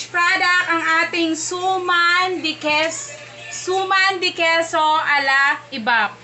finished product ang ating Suman de Keso ala Evap.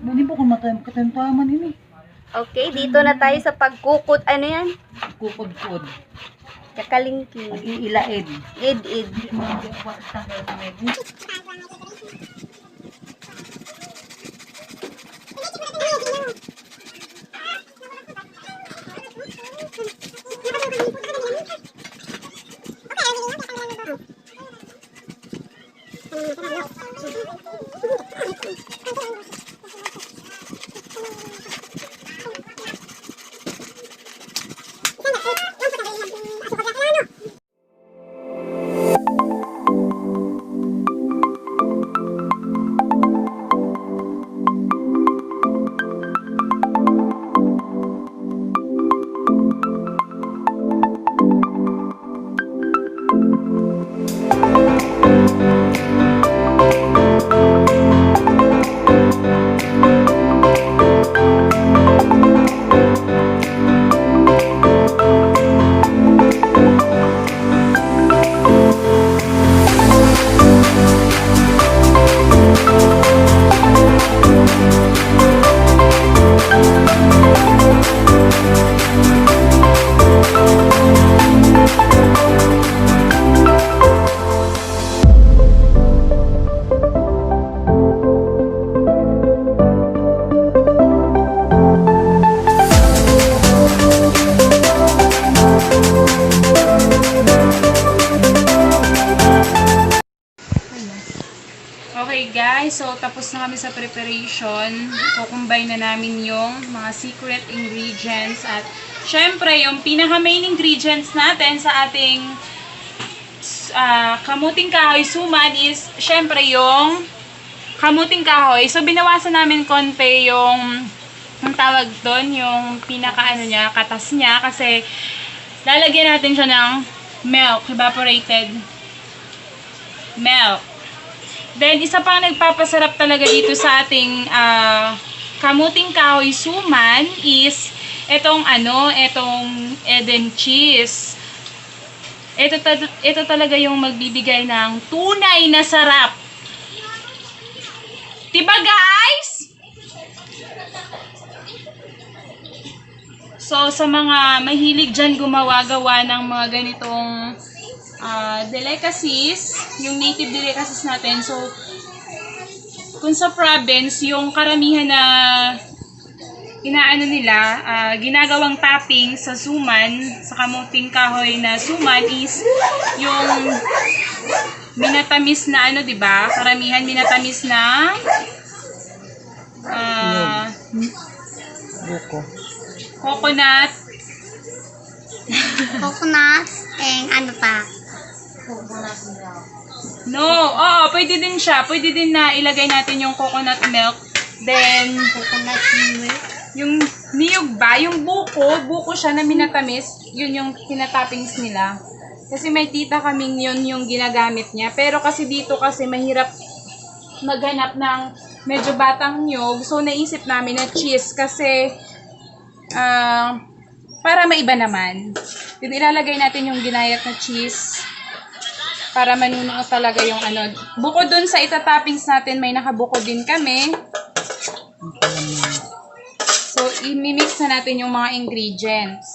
Hindi po katantaman ini. Okay, dito na tayo sa pagkukod. Ano yan? Kukod-kod. Kakalingki. Pag-iilaid. Id-id. Okay guys, so tapos na kami sa preparation. Kukumbine na namin yung mga secret ingredients at syempre yung pinaka main ingredients natin sa ating kamuting kahoy suman is syempre yung kamuting kahoy. So binawasan namin konti yung tawag doon, yung pinaka ano niya, katas niya kasi lalagyan natin siya ng milk, evaporated milk. Then, isa pang nagpapasarap talaga dito sa ating kamuting kahoy suman is etong Eden cheese. Ito talaga yung magbibigay ng tunay na sarap. Diba guys? So, sa mga mahilig dyan gumawa-gawa ng mga ganitong delicacies, yung native delicacies natin. So, kung sa province, yung karamihan na inaano nila, ginagawang topping sa suman, sa kamuting kahoy na suman is yung minatamis na ano, diba? Karamihan minatamis na Buko. coconut and ano pa? No, oo, pwede din siya. Pwede din na ilagay natin yung coconut milk. Then, Coconut milk. yung niyog ba, yung buko siya na minatamis, yun yung tinatoppings nila. Kasi may tita kaming yun yung ginagamit niya. Pero kasi dito kasi mahirap maghanap ng medyo batang niyog. So, naisip namin na cheese kasi para maiba naman. Then, ilalagay natin yung ginayat na cheese para manunuot talaga yung ano. Bukod dun sa itatoppings natin, may nakabuko din kami. So, i-mix na natin yung mga ingredients.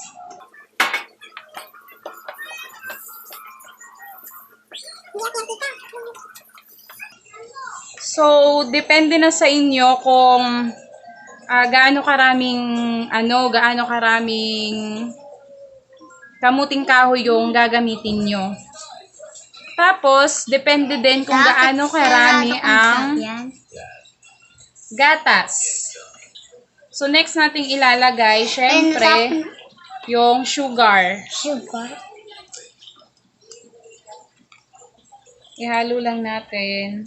So, depende na sa inyo kung gaano karaming kamuting kahoy yung gagamitin nyo. Tapos, depende din kung gaano karami ang gatas. So, next nating ilalagay, syempre, yung sugar. Ihalo lang natin.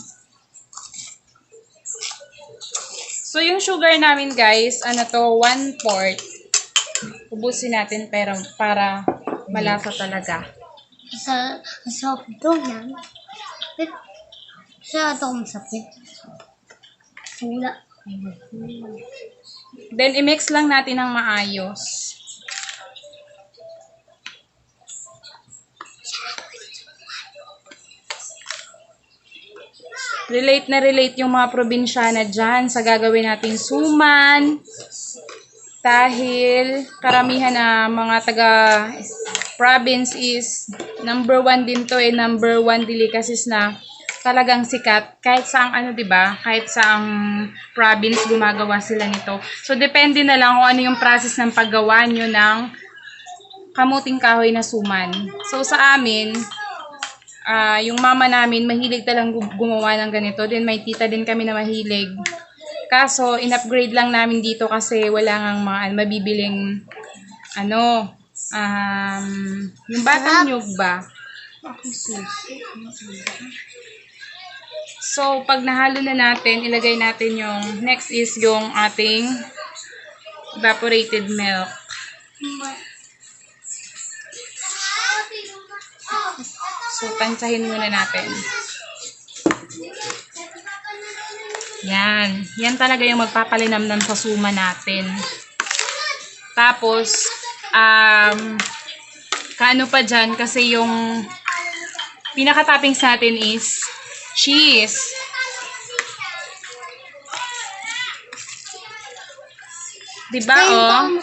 So, yung sugar namin, guys, 1/4. Ubusin natin para malasa talaga. Sa ito yan. Sa ito masapit. Sula. Then, i-mix lang natin ng maayos. Relate yung mga probinsyana dyan sa gagawin nating suman. Dahil karamihan na mga taga-province is number 1 din to number 1 delicacies na talagang sikat. Kahit saang diba? Kahit saang province gumagawa sila nito. So, depende na lang kung ano yung process ng paggawa nyo ng kamuting kahoy na suman. So, sa amin, yung mama namin, mahilig talang gumawa ng ganito. Then, may tita din kami na mahilig. Kaso, in-upgrade lang namin dito kasi wala ngang mga mabibiling, yung batang nyug ba? So, pag nahalo na natin, ilagay natin yung, next is yung ating evaporated milk. So, tansyahin muna natin. Yan. Yan talaga yung magpapalinamnam sa suma natin. Tapos, kaano pa dyan, kasi yung pinaka-toppings natin is cheese. Diba, oh?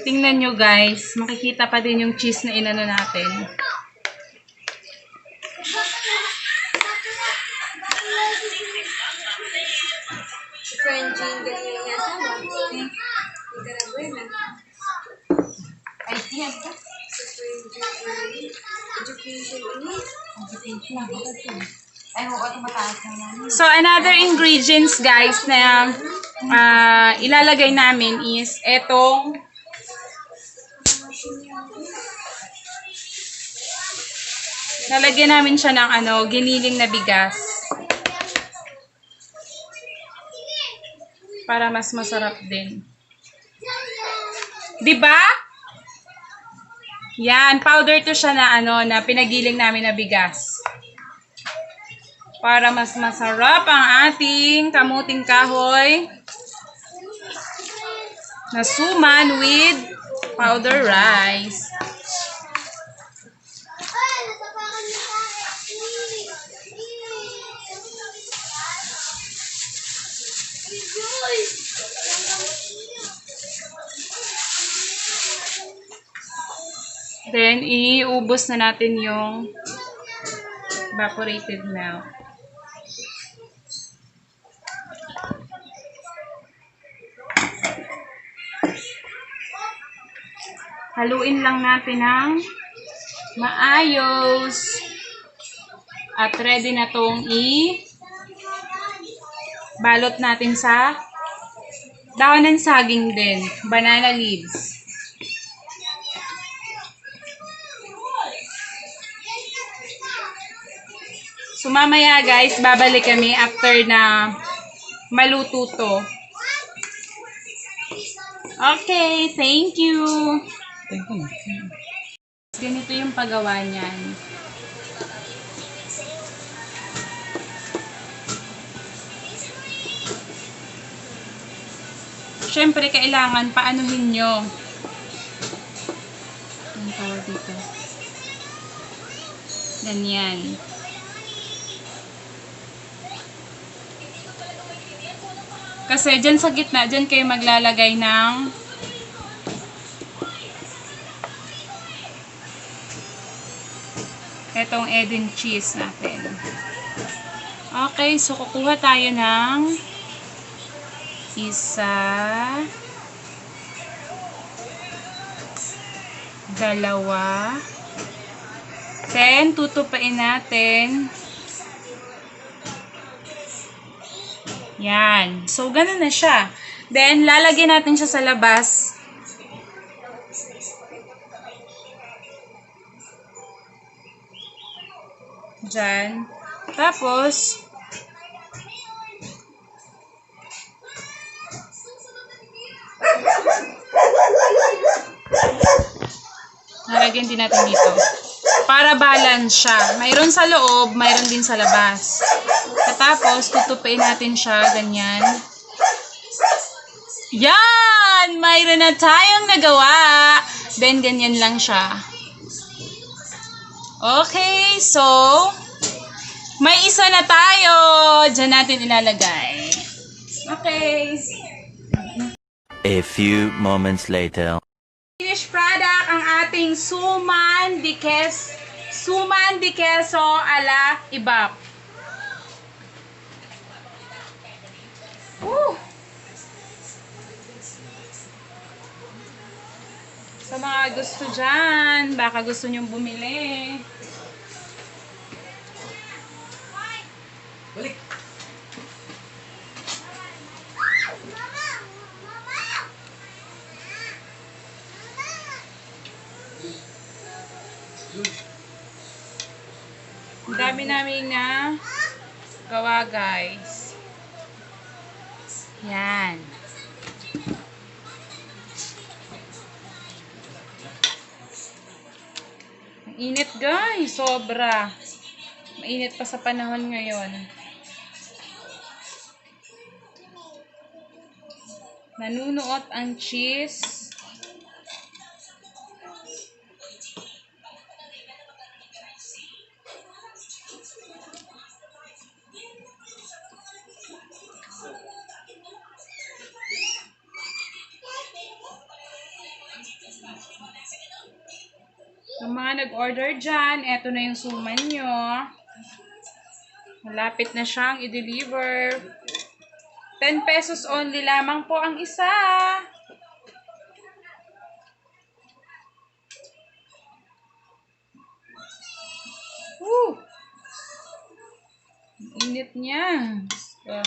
Tingnan nyo guys, makikita pa din yung cheese na inano natin. So, another ingredients guys na ilalagay namin is etong lalagyan namin siya ng giniling na bigas. Para mas masarap din. 'Di ba? Yan, powder to siya na na pinagiling namin na bigas. Para mas masarap ang ating kamuting kahoy na suman with powder rice. Then, iubos na natin yung evaporated milk. Haluin lang natin ng maayos. At ready na tong balot natin sa dahon ng saging din. Banana leaves. So, mamaya guys, babalik kami after na maluto to. Okay, thank you. Ganito yung paggawa niyan. Siyempre, kailangan paanuhin nyo. Ang tawag dito. Ganyan. Kasi dyan sa gitna, dyan kayo maglalagay ng etong Edin cheese natin. Okay, so kukuha tayo ng isa, dalawa, then tutupain natin. Yan. So, ganun na siya. Then, lalagyan natin siya sa labas. Diyan. Tapos, lalagyan din natin dito. Para balance siya. Mayroon sa loob, mayroon din sa labas. Tapos, tutupain natin siya, ganyan. Yan! Mayroon na tayong nagawa. Then, ganyan lang siya. Okay, so, may isa na tayo. Diyan natin ilalagay. Okay. A few moments later. Finished product ang ating Suman de Keso ala Ibap. Sa mga gusto dyan, baka gusto nyong bumili. Balik. Ang dami namin na gawa, guys. Yan. Ang init, guys. Sobra. Mainit pa sa panahon ngayon. Nanunuot ang cheese. Yung mga nag-order dyan, eto na yung suman nyo. Malapit na siyang i-deliver. 10 pesos only lamang po ang isa. Woo! Ang init niya. So,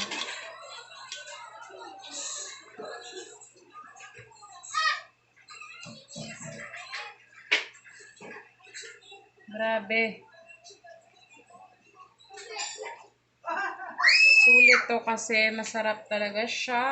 grabe. Sulit to kasi masarap talaga siya.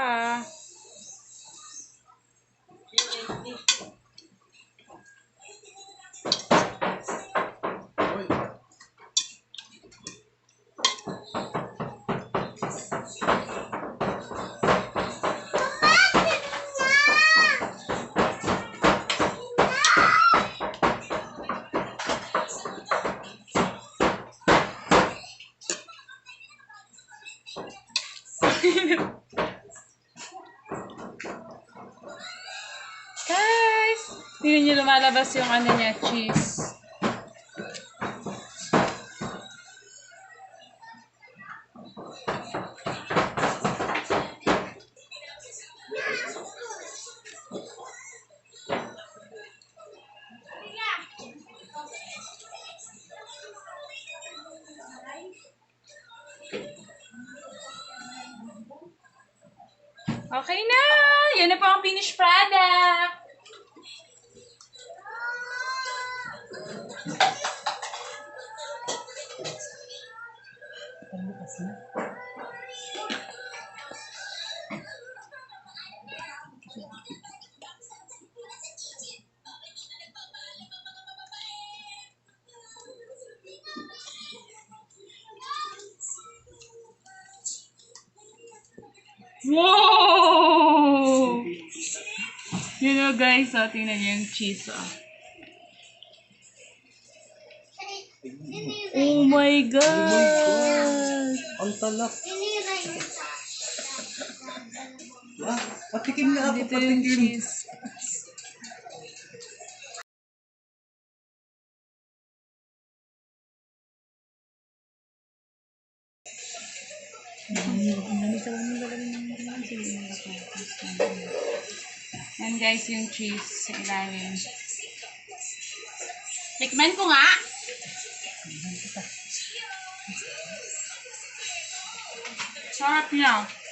Guys, hindi niyo lumalabas yung ano niya, cheese. Okay na! Yan na po ang finished product! Wow! Yun o guys, so, tingnan niyo yung cheese. Oh my God! Ang talak. Patikim na ako, Dito yung patikim. cheese. Yan guys, yung cheese sa ilalim. Tikman ko nga! Sarap niya.